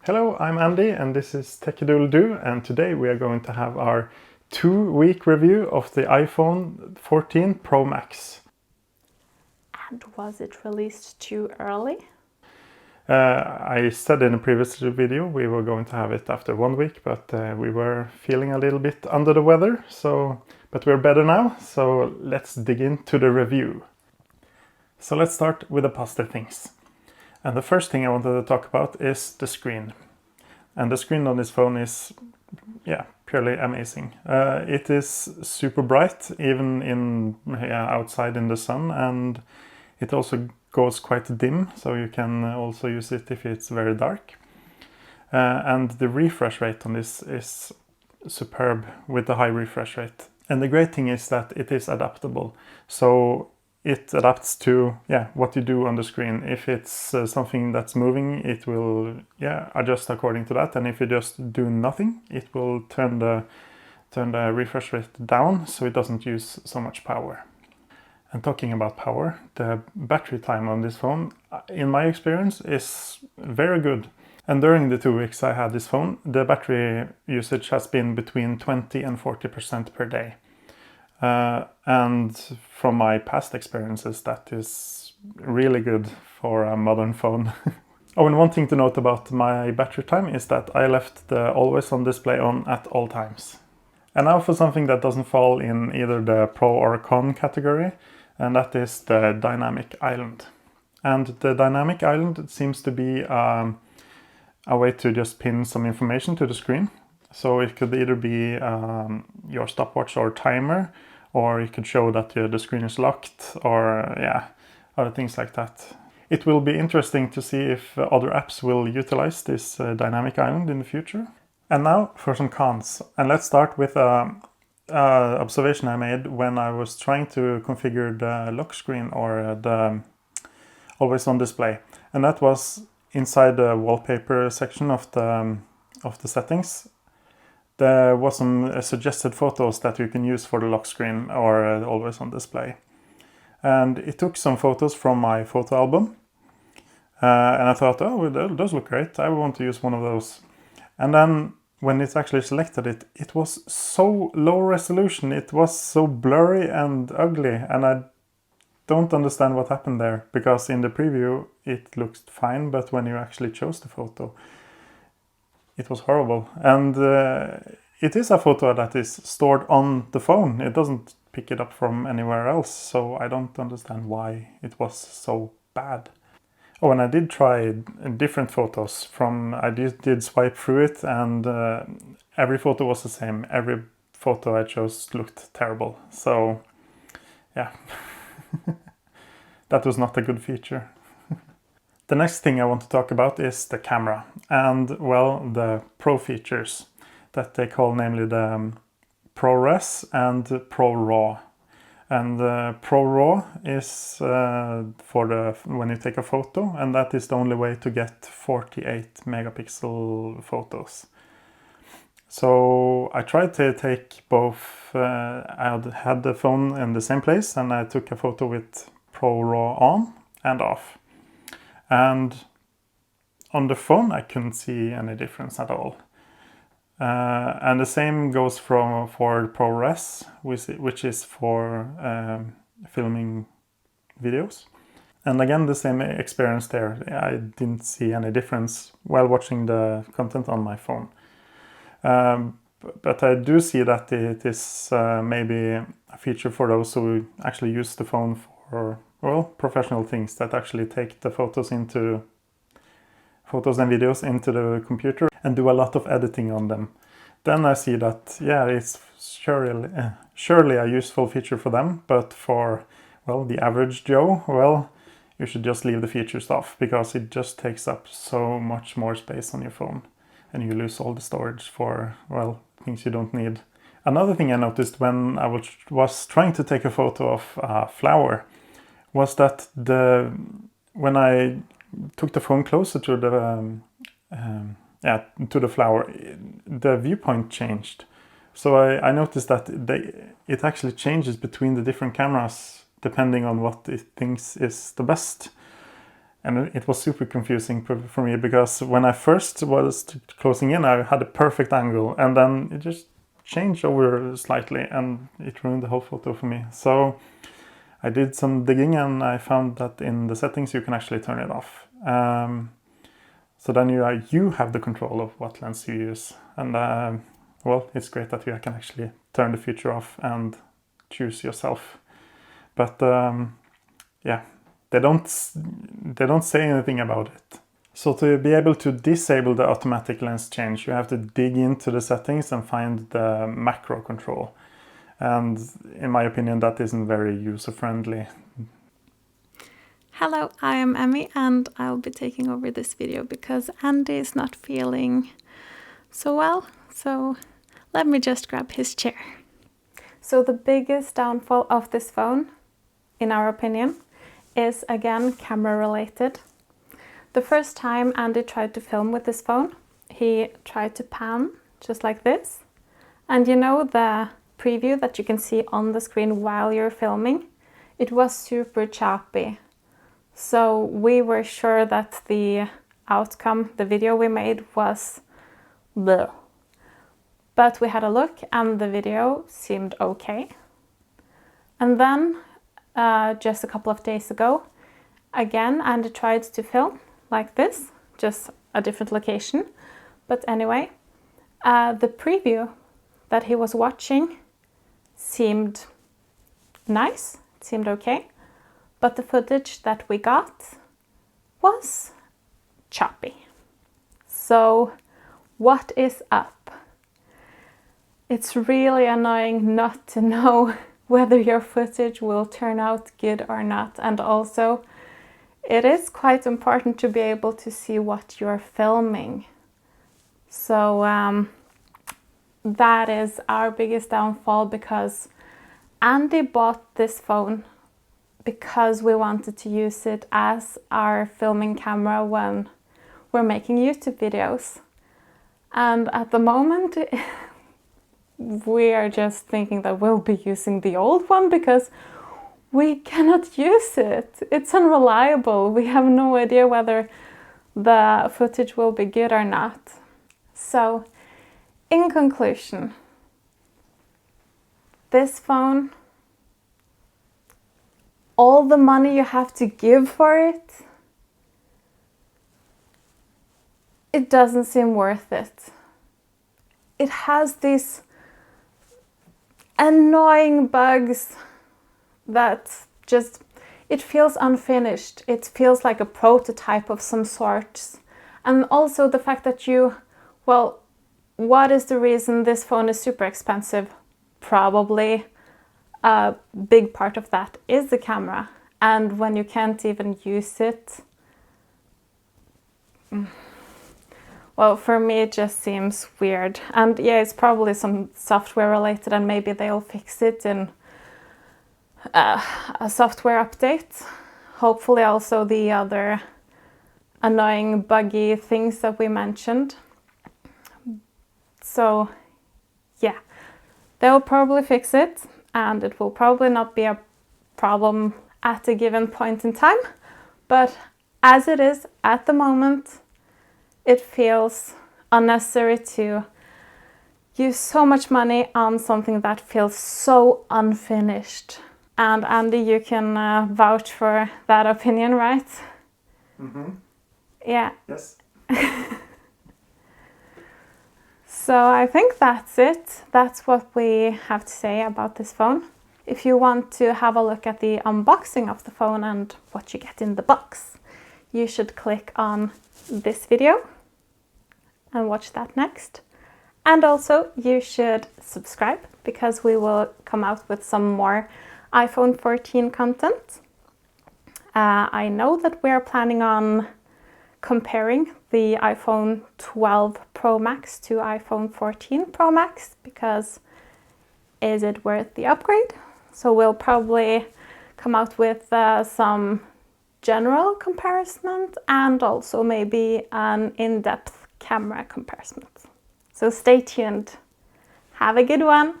Hello, I'm Andy and this is Techidoodle-Doo, and today we are going to have our 2-week review of the iPhone 14 Pro Max. And was it released too early? I said in a previous video we were going to have it after 1 week, but we were feeling a little bit under the weather, but we're better now, so let's dig into the review. So let's start with the positive things. And the first thing I wanted to talk about is the screen. And the screen on this phone is, purely amazing. It is super bright, even outside in the sun, and it also goes quite dim, so you can also use it if it's very dark. And the refresh rate on this is superb with the high refresh rate. And the great thing is that it is adaptable. So it adapts to what you do on the screen. If it's something that's moving, it will adjust according to that. And if you just do nothing, it will turn the refresh rate down so it doesn't use so much power. And talking about power, the battery time on this phone, in my experience, is very good. And during the 2 weeks I had this phone, the battery usage has been between 20 and 40% per day. And from my past experiences, that is really good for a modern phone. Oh, and one thing to note about my battery time is that I left the always on display on at all times. And now for something that doesn't fall in either the pro or con category, and that is the dynamic island. And the dynamic island seems to be a way to just pin some information to the screen. So it could either be your stopwatch or timer, or it could show that the screen is locked, or other things like that. It will be interesting to see if other apps will utilize this dynamic island in the future. And now for some cons. And let's start with an observation I made when I was trying to configure the lock screen or the always on display. And that was inside the wallpaper section of the settings. There was some suggested photos that you can use for the lock screen or always on display. And it took some photos from my photo album. And I thought, oh, those look great. I want to use one of those. And then when it actually selected it, it was so low resolution. It was so blurry and ugly. And I don't understand what happened there, because in the preview it looked fine, but when you actually chose the photo, it was horrible. And it is a photo that is stored on the phone. It doesn't pick it up from anywhere else, so I don't understand why it was so bad. Oh, and I did try different photos I did swipe through it, and every photo was the same. Every photo I chose looked terrible. So, yeah, that was not a good feature. The next thing I want to talk about is the camera and, well, the Pro features that they call, namely the ProRes and ProRAW. And ProRAW is for when you take a photo, and that is the only way to get 48 megapixel photos. So I tried to take both. I had the phone in the same place, and I took a photo with ProRAW on and off. And on the phone I couldn't see any difference at all. And the same goes for ProRes, which is for filming videos. And again, the same experience there. I didn't see any difference while watching the content on my phone. But I do see that it is maybe a feature for those who actually use the phone for, well, professional things, that actually take the photos and videos into the computer and do a lot of editing on them. Then I see that, it's surely a useful feature for them, but for, well, the average Joe, well, you should just leave the features off, because it just takes up so much more space on your phone and you lose all the storage for, well, things you don't need. Another thing I noticed when I was trying to take a photo of a flower was that when I took the phone closer to the flower, the viewpoint changed. So I noticed that it actually changes between the different cameras depending on what it thinks is the best. And it was super confusing for me, because when I first was closing in, I had a perfect angle, and then it just changed over slightly, and it ruined the whole photo for me. So I did some digging, and I found that in the settings you can actually turn it off. So then you have the control of what lens you use, and well, it's great that you can actually turn the feature off and choose yourself. But yeah, they don't say anything about it. So to be able to disable the automatic lens change, you have to dig into the settings and find the macro control. And in my opinion, that isn't very user-friendly. Hello, I am Emmy, and I'll be taking over this video because Andy is not feeling so well. So let me just grab his chair. So the biggest downfall of this phone, in our opinion, is again camera related. The first time Andy tried to film with this phone, he tried to pan just like this. And you know the preview that you can see on the screen while you're filming? It was super choppy. So we were sure that the outcome, the video we made, was bleh. But we had a look and the video seemed okay. And then just a couple of days ago, again, Andy tried to film like this, just a different location. But anyway, the preview that he was watching seemed nice, it seemed okay. But the footage that we got was choppy. So what is up? It's really annoying not to know whether your footage will turn out good or not. And also, it is quite important to be able to see what you're filming. So that is our biggest downfall, because Andy bought this phone because we wanted to use it as our filming camera when we're making YouTube videos. And at the moment, we are just thinking that we'll be using the old one because we cannot use it. It's unreliable. We have no idea whether the footage will be good or not. So, in conclusion, this phone, all the money you have to give for it, it doesn't seem worth it. It has these annoying bugs that just, it feels unfinished. It feels like a prototype of some sort. And also the fact that well, what is the reason this phone is super expensive? Probably a big part of that is the camera. And when you can't even use it, well, for me it just seems weird. And yeah, it's probably some software related, and maybe they'll fix it in a software update. Hopefully also the other annoying buggy things that we mentioned. So yeah, they'll probably fix it, and it will probably not be a problem at a given point in time. But as it is at the moment, it feels unnecessary to use so much money on something that feels so unfinished. And Andy, you can vouch for that opinion, right? Mm-hmm. Yeah. Yes. So I think that's it. That's what we have to say about this phone. If you want to have a look at the unboxing of the phone and what you get in the box, you should click on this video and watch that next. And also you should subscribe, because we will come out with some more iPhone 14 content. I know that we are planning on comparing the iPhone 12 Pro Max to iPhone 14 Pro Max, because is it worth the upgrade? So we'll probably come out with some general comparison and also maybe an in-depth camera comparison. So stay tuned. Have a good one.